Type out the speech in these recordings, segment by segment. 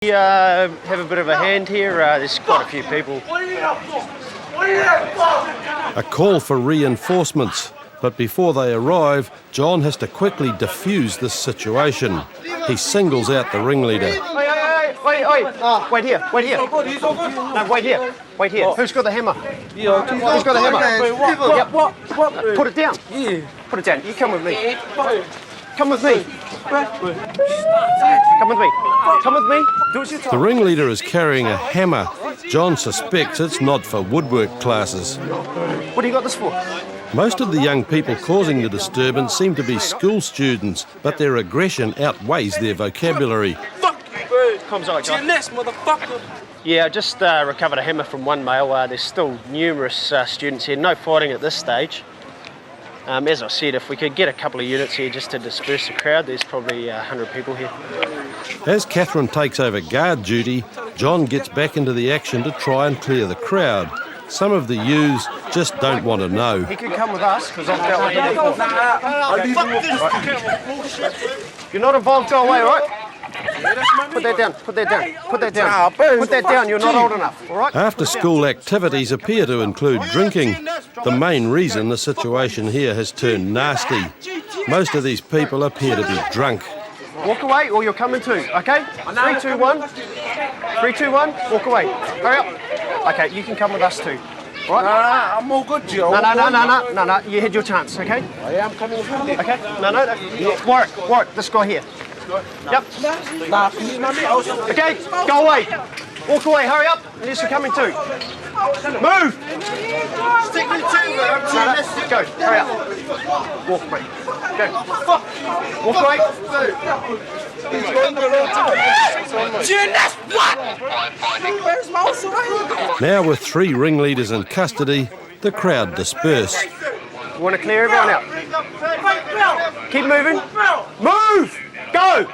Have a bit of a hand here. There's quite a few people. A call for reinforcements, but before they arrive, John has to quickly defuse this situation. He singles out the ringleader. Wait here. No, wait here. Who's got the hammer? Who's got the hammer? What? Put it down. Yeah. Put it down. You come with me. Come with me. Come with me. The ringleader is carrying a hammer. John suspects it's not for woodwork classes. What do you got this for? Most of the young people causing the disturbance seem to be school students, but their aggression outweighs their vocabulary. Yeah, I just recovered a hammer from one male. There's still numerous students here. No fighting at this stage. As I said, if we could get a couple of units here just to disperse the crowd, there's probably 100 people here. As Catherine takes over guard duty, John gets back into the action to try and clear the crowd. Some of the youths just don't want to know. He could come with us because I've dealt with him. You're not involved, go away, all right? Put that down, you're not old enough, all right? After-school activities appear to include drinking. The main reason the situation here has turned nasty. Most of these people appear to be drunk. Walk away or you're coming too, okay? 3, 2, 1. 3, 2, 1, walk away. Hurry up. Okay, you can come with us too. All right? I'm all good, Joe. No, you had your chance, okay? I am coming with you. Okay, no. Warwick, this guy here. Yep. Okay, go away. Walk away, hurry up, unless you're coming too. Move! Stick me too, No, go, hurry up. Walk, mate. Go. Walk away. Now with 3 ringleaders in custody, the crowd disperse. You want to clear everyone out? Keep moving. Move! Go!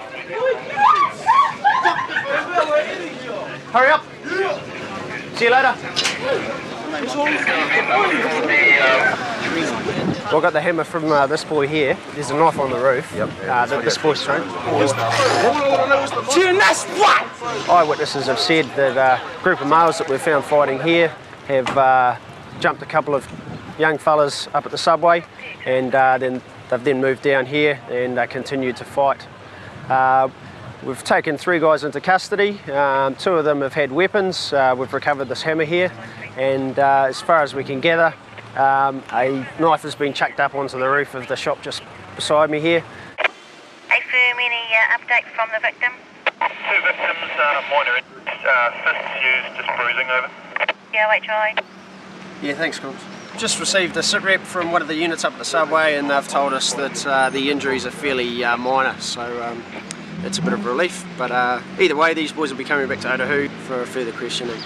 Hurry up. See you later. I got the hammer from this boy here. There's a knife on the roof. Yep. This boy's thrown. Eyewitnesses have said that a group of males that we've found fighting here have jumped a couple of young fellas up at the subway, and then they've moved down here and continued to fight. We've taken 3 guys into custody. 2 of them have had weapons. We've recovered this hammer here, and as far as we can gather, a knife has been chucked up onto the roof of the shop just beside me here. Affirm any update from the victim? 2 victims, minor fists used, just bruising over. Yeah, wait, try. Yeah, thanks, Coles. Just received a sit rep from one of the units up at the subway, and they've told us that the injuries are fairly minor, so it's a bit of relief. But either way, these boys will be coming back to Otahu for further questioning.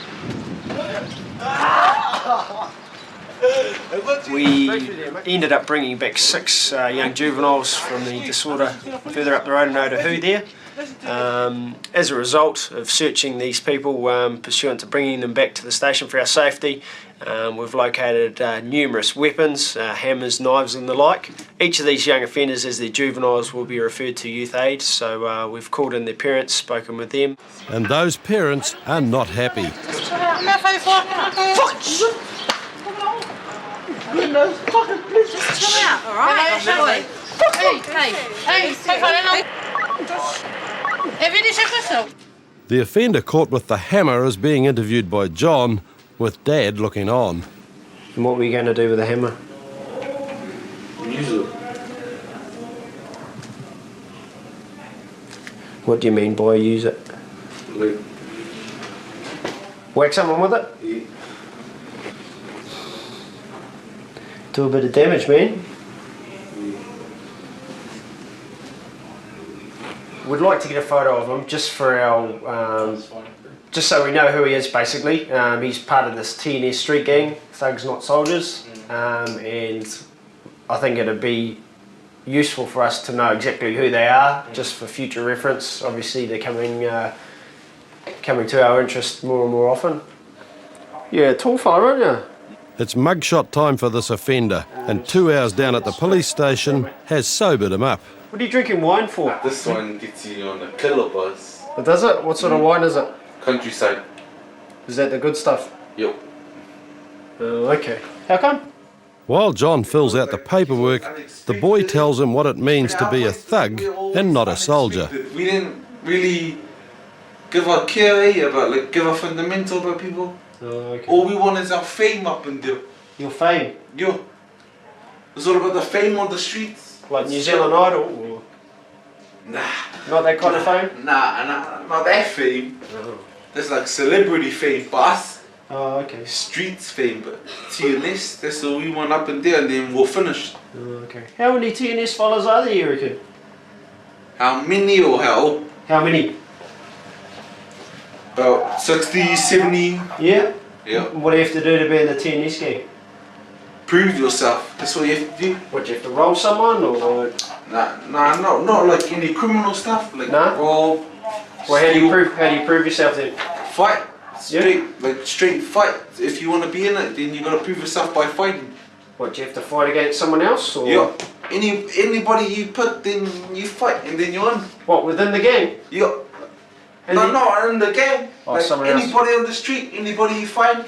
We ended up bringing back 6 young juveniles from the disorder further up the road in Otahu there. As a result of searching these people pursuant to bringing them back to the station for our safety, we've located numerous weapons, hammers, knives and the like. Each of these young offenders as their juveniles will be referred to youth aid, so we've called in their parents, spoken with them. And those parents are not happy. The offender caught with the hammer is being interviewed by John, with Dad looking on. And what were you going to do with the hammer? Use it. What do you mean by use it? Like, whack someone with it? Yeah. Do a bit of damage, man. We'd like to get a photo of him just for our, just so we know who he is basically. He's part of this TNS street gang, Thugs Not Soldiers, and I think it'd be useful for us to know exactly who they are, just for future reference. Obviously they're coming to our interest more and more often. Yeah, tall fella, aren't you? It's mugshot time for this offender, and 2 hours down at the police station has sobered him up. What are you drinking wine for? This one gets you on a killer buzz. Does it? What sort of wine is it? Countryside. Is that the good stuff? Yep. Oh, okay. How come? While John fills out the paperwork, the boy tells him what it means to be a thug and not a soldier. We didn't really give a care about, give a fundamental about people. Oh, okay. All we want is our fame up and there. Your fame? Yo. It's all about the fame on the streets. Like New Zealand Idol? Or Nah. not that kind of fame? Nah, not that fame. Oh. That's like celebrity fame, but us. Oh, okay. Streets fame, but TNS, that's all we want up and there, and then we're finished. Oh, okay. How many TNS fellas are there, you reckon? How many or how? How many? About 60, 70. Yeah? Yeah. What do you have to do to be in the TNS gang? Prove yourself. That's what you have to do. What, you have to roll someone or? Nah, not like any criminal stuff. Like Nah? roll. Well, how do you prove yourself then? Fight. Straight fight. If you want to be in it, then you got to prove yourself by fighting. What, do you have to fight against someone else? Or? Yeah. Anybody you put, then you fight, and then you're in. What, within the gang? Yeah. Not in the game. Oh, like someone else. anybody on the street, anybody you find,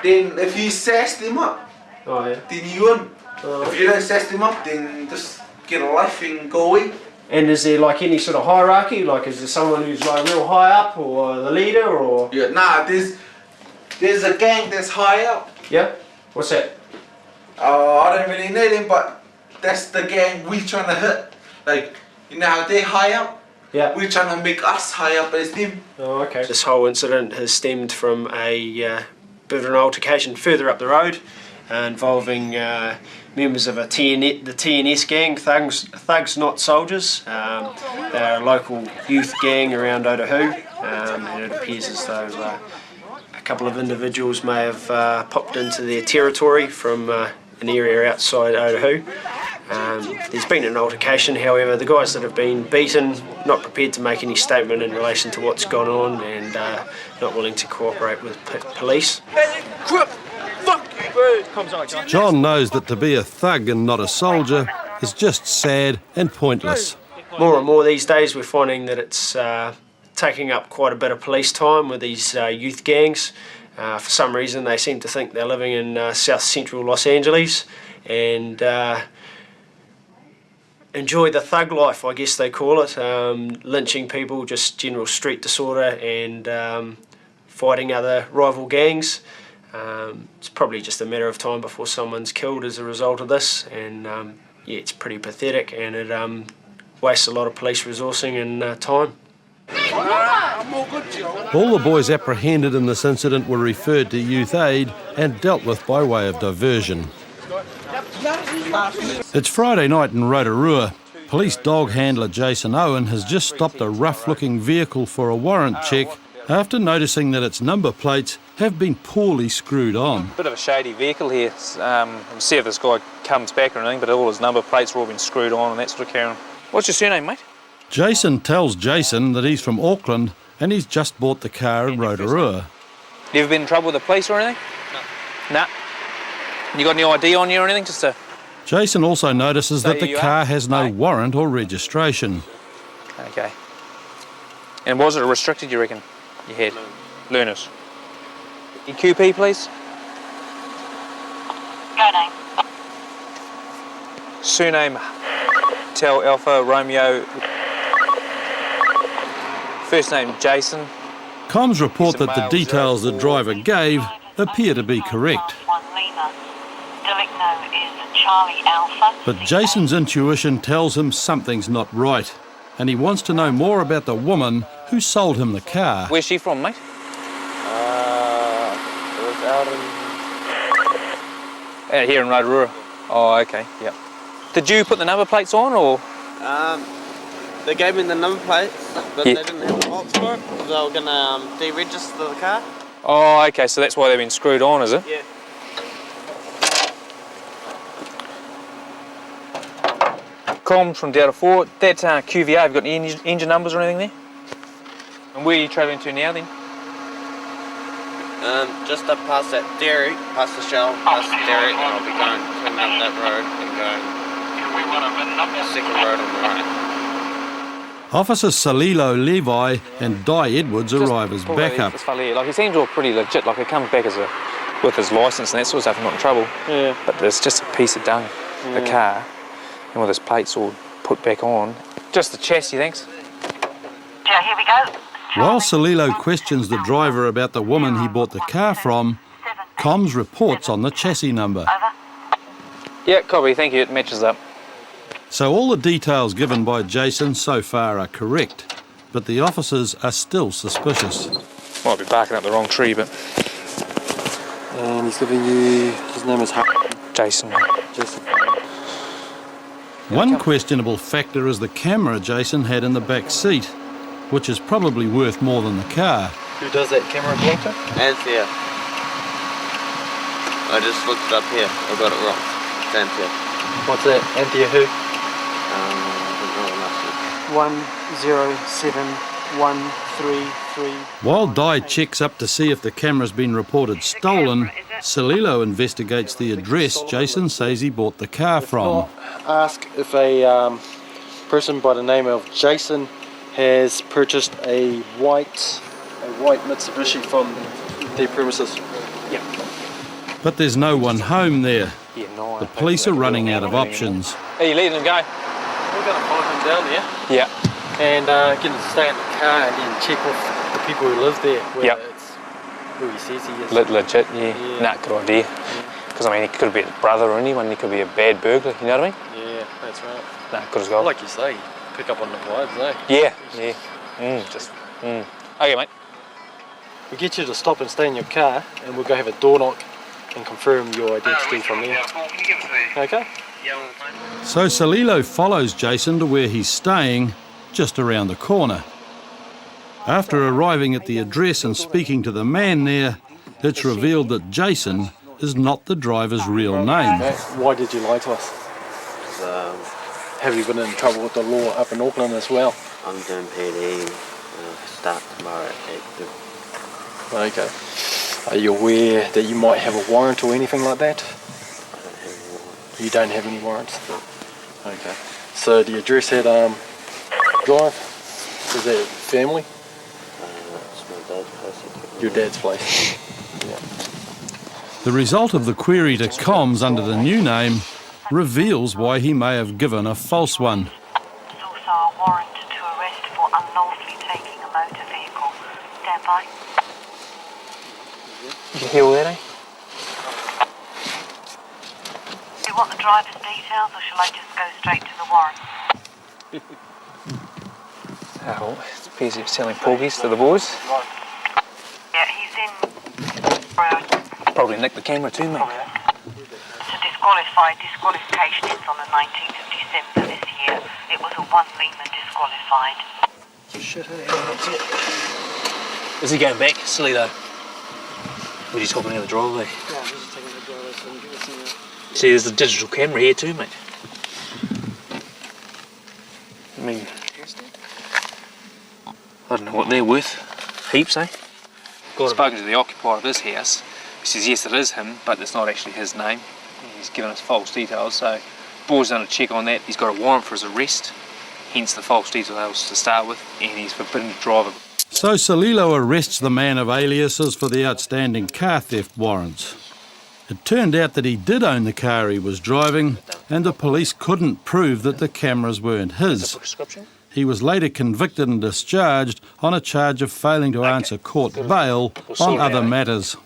then if you sass them up, Oh, yeah. then you win. Oh. If you don't sass them up, then just get a life and go away. And is there like any sort of hierarchy? Like, is there someone who's like real high up, or the leader, or? Yeah, nah, there's a gang that's high up. Yeah? What's that? I don't really know them, but that's the gang we trying to hit. Like, you know how they high up? Yeah. We're trying to make us high up as them. Oh, okay. This whole incident has stemmed from a bit of an altercation further up the road involving members of the TNS gang, Thugs Not Soldiers. They're a local youth gang around Otahu, and it appears as though a couple of individuals may have popped into their territory from an area outside Otahu. There's been an altercation, however, the guys that have been beaten, not prepared to make any statement in relation to what's gone on, and not willing to cooperate with police. John knows that to be a thug and not a soldier is just sad and pointless. More and more these days we're finding that it's taking up quite a bit of police time with these youth gangs. For some reason they seem to think they're living in south central Los Angeles and enjoy the thug life, I guess they call it, lynching people, just general street disorder and fighting other rival gangs. It's probably just a matter of time before someone's killed as a result of this, and yeah, it's pretty pathetic, and it wastes a lot of police resourcing and time. All the boys apprehended in this incident were referred to Youth Aid and dealt with by way of diversion. It's Friday night in Rotorua. Police dog handler Jason Owen has just stopped a rough-looking vehicle for a warrant check after noticing that its number plates have been poorly screwed on. Bit of a shady vehicle here. We'll see if this guy comes back or anything, but all his number plates have all been screwed on and that sort of carry. What's your surname, mate? Jason tells Jason that he's from Auckland and he's just bought the car in Rotorua. You ever been in trouble with the police or anything? No. Nah. You got any ID on you or anything? Jason also notices that the car has no warrant or registration. Okay. And was it restricted, you reckon? You had? Learners. QP, please. Go name. Surname, Tel Alpha Romeo. First name, Jason. Comms report that the details the driver gave appear to be correct. But Jason's intuition tells him something's not right, and he wants to know more about the woman who sold him the car. Where's she from, mate? It was out in... Here in Rotorua. Oh, okay, yeah. Did you put the number plates on, or...? They gave me the number plates, but they didn't have a box for it, because they were going to deregister the car. Oh, okay, so that's why they've been screwed on, is it? Yeah. Comms from Delta 4. That QVR, have you got any engine numbers or anything there? And where are you travelling to now then? Just up past that dairy, past the Shell, past the dairy, and I'll be coming up that road and going the second road on the right. Officers Salilo Levi and Di Edwards arrive as backup. This fella here, like, he seems all pretty legit, like he comes back as with his licence and that sort of stuff, not in trouble. Yeah. But there's just a piece of dung, the car, and with his plates all put back on. Just the chassis, thanks. Yeah, here we go. While Salilo questions the driver about the woman he bought the car from, comms reports on the chassis number. Over. Yeah, copy, thank you, it matches up. So all the details given by Jason so far are correct, but the officers are still suspicious. Might be barking up the wrong tree, but... And he's giving you, his name is Jason. Jason. One questionable factor is the camera Jason had in the back seat, which is probably worth more than the car. Who does that camera belong to? Anthea. I just looked it up here. I got it wrong. It's Anthea. What's that? Anthea who? I don't know. 107133. While Di checks up to see if the camera's been reported stolen, Salilo investigates the address Jason says he bought the car from. Ask if a person by the name of Jason has purchased a white Mitsubishi from their premises. But there's no one home there. Yeah, no, The police are running out of options. Are you letting him go? We're going to follow him down there Yeah. and get him to stay in the car and then check with the people who live there whether Yep. it's who he says he is. Legit, yeah. Nah, good idea. Because, I mean, he could be a brother or anyone, he could be a bad burglar, you know what I mean? Yeah, that's right. Nah, good as gold. Like you say, pick up on the vibes, eh? Yeah. Okay, mate. We'll get you to stop and stay in your car and we'll go have a door knock and confirm your identity from there. Okay? So Salilo follows Jason to where he's staying, just around the corner. After arriving at the address and speaking to the man there, it's revealed that Jason is not the driver's real name. Why did you lie to us? Have you been in trouble with the law up in Auckland as well? I'm doing PD. Start tomorrow at 8. Okay. Are you aware that you might have a warrant or anything like that? You don't have any warrants? Okay. So the address at Drive, is that family? It's my dad's place. Your dad's place. The result of the query to comms under the new name reveals why he may have given a false one. There's also a warrant to arrest for unlawfully taking a motor vehicle. Stand by. You can hear all that, eh? Do you want the driver's details or shall I just go straight to the warrant? Oh, it's busy selling porgies to the boys. Yeah, he's in. Probably nicked the camera too, mate. It's a disqualification ends on the 19th of December this year. It was a 1 Lehman disqualified. Is he going back? Silly though. Or he's hopping out of the driveway? Yeah, I'm just taking the driveway so I'm getting See, there's a digital camera here too, mate. I mean, I don't know what they're worth. Heaps, eh? Spoken to the occupier of this house. He says, yes, it is him, but it's not actually his name. He's given us false details, so boys done a check on that. He's got a warrant for his arrest, hence the false details to start with, and he's forbidden to drive. So Salilo arrests the man of aliases for the outstanding car theft warrants. It turned out that he did own the car he was driving, and the police couldn't prove that the cameras weren't his. He was later convicted and discharged on a charge of failing to answer court bail on other matters.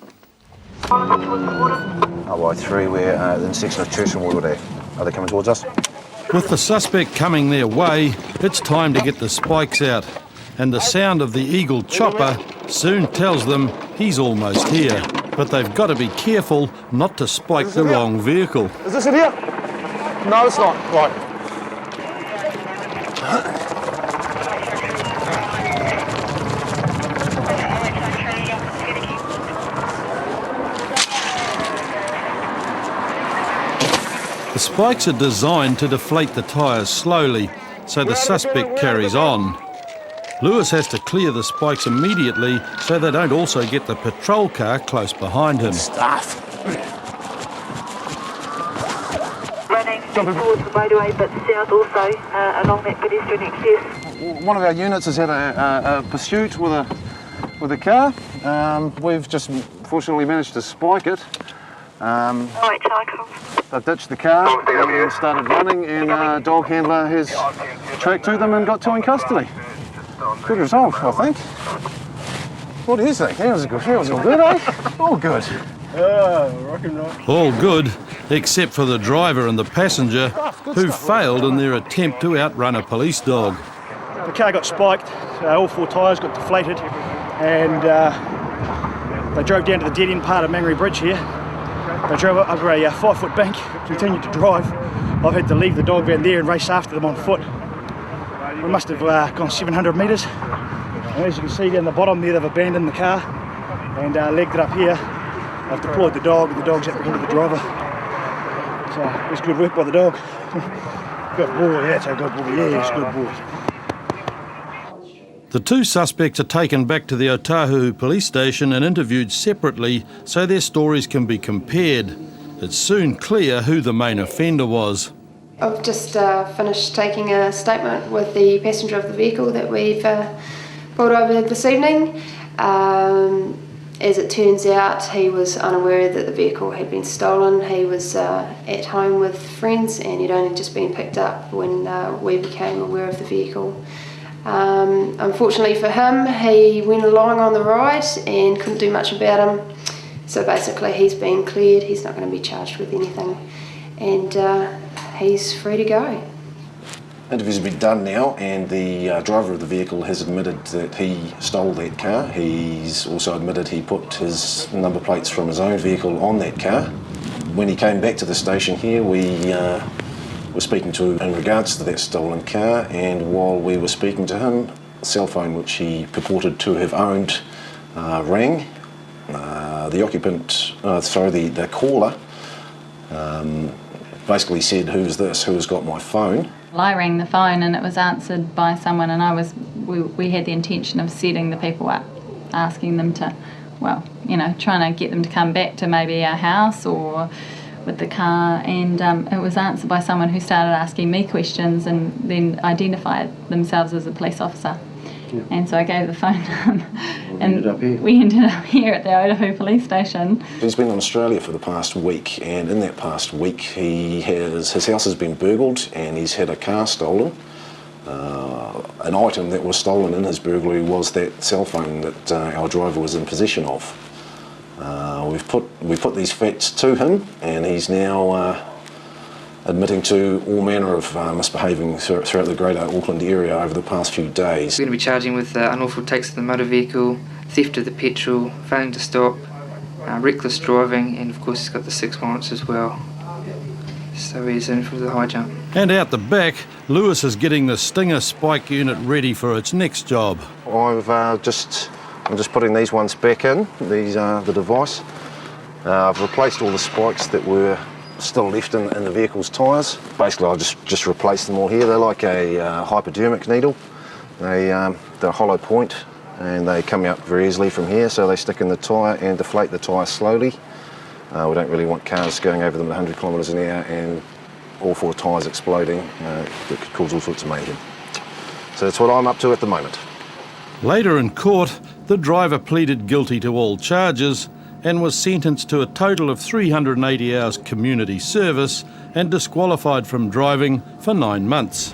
RY3, we're at the intersection of Church and Waterloo. Are they coming towards us? With the suspect coming their way, it's time to get the spikes out, and the sound of the Eagle chopper soon tells them he's almost here. But they've got to be careful not to spike the wrong vehicle. Is this it here? No, it's not. Right. The spikes are designed to deflate the tyres slowly, so the suspect carries on. Lewis has to clear the spikes immediately so they don't also get the patrol car close behind him. Running towards the motorway, but south also along that pedestrian access. one of our units has had a pursuit with a car. We've just fortunately managed to spike it. They ditched the car and started running, and dog handler has tracked to them and got two in custody. Good result, I think. What do you think? That was all good, eh? All good. Rock and roll. All good, except for the driver and the passenger, who failed in their attempt to outrun a police dog. The car got spiked, all four tyres got deflated, and they drove down to the dead-end part of Mangere Bridge here. They drove over a 5-foot bank, continued to drive. I've had to leave the dog van there and race after them on foot. We must have gone 700 metres. And as you can see down the bottom there, they've abandoned the car and legged it up here. I've deployed the dog, and the dog's apprehended the driver. So it's good work by the dog. Good boy, that's a good boy, yeah, it's a good boy. The two suspects are taken back to the Otahu police station and interviewed separately so their stories can be compared. It's soon clear who the main offender was. I've just finished taking a statement with the passenger of the vehicle that we've brought over this evening. As it turns out, he was unaware that the vehicle had been stolen. He was at home with friends, and he'd only just been picked up when we became aware of the vehicle. Unfortunately for him, he went along on the ride and couldn't do much about him. So basically he's been cleared, he's not going to be charged with anything, and he's free to go. Interviews have been done now, and the driver of the vehicle has admitted that he stole that car. He's also admitted he put his number plates from his own vehicle on that car. When he came back to the station here, we were speaking to him in regards to that stolen car, and while we were speaking to him, the cell phone which he purported to have owned rang. The occupant, the caller, basically said, "Who's this? Who's got my phone?" Well, I rang the phone and it was answered by someone, and we had the intention of setting the people up, asking them to, well, you know, trying to get them to come back to maybe our house or with the car, and it was answered by someone who started asking me questions and then identified themselves as a police officer. Yeah. And so I gave the phone and we ended up here at the Otahu police station. He's been in Australia for the past week, and in that past week his house has been burgled and he's had a car stolen. An item that was stolen in his burglary was that cell phone that our driver was in possession of. We put these facts to him, and he's now admitting to all manner of misbehaving throughout the greater Auckland area over the past few days. We're going to be charging with unlawful takes of the motor vehicle, theft of the petrol, failing to stop, reckless driving, and of course he's got the 6 warrants as well. So he's in for the high jump. And out the back, Lewis is getting the Stinger spike unit ready for its next job. I'm just putting these ones back in, the device. I've replaced all the spikes that were still left in the vehicle's tyres. Basically, I'll just replace them all here. They're like a hypodermic needle. They're a hollow point, and they come out very easily from here, so they stick in the tyre and deflate the tyre slowly. We don't really want cars going over them at 100 kilometres an hour and all 4 tyres exploding. That could cause all sorts of mayhem. So that's what I'm up to at the moment. Later in court, the driver pleaded guilty to all charges and was sentenced to a total of 380 hours community service and disqualified from driving for 9 months.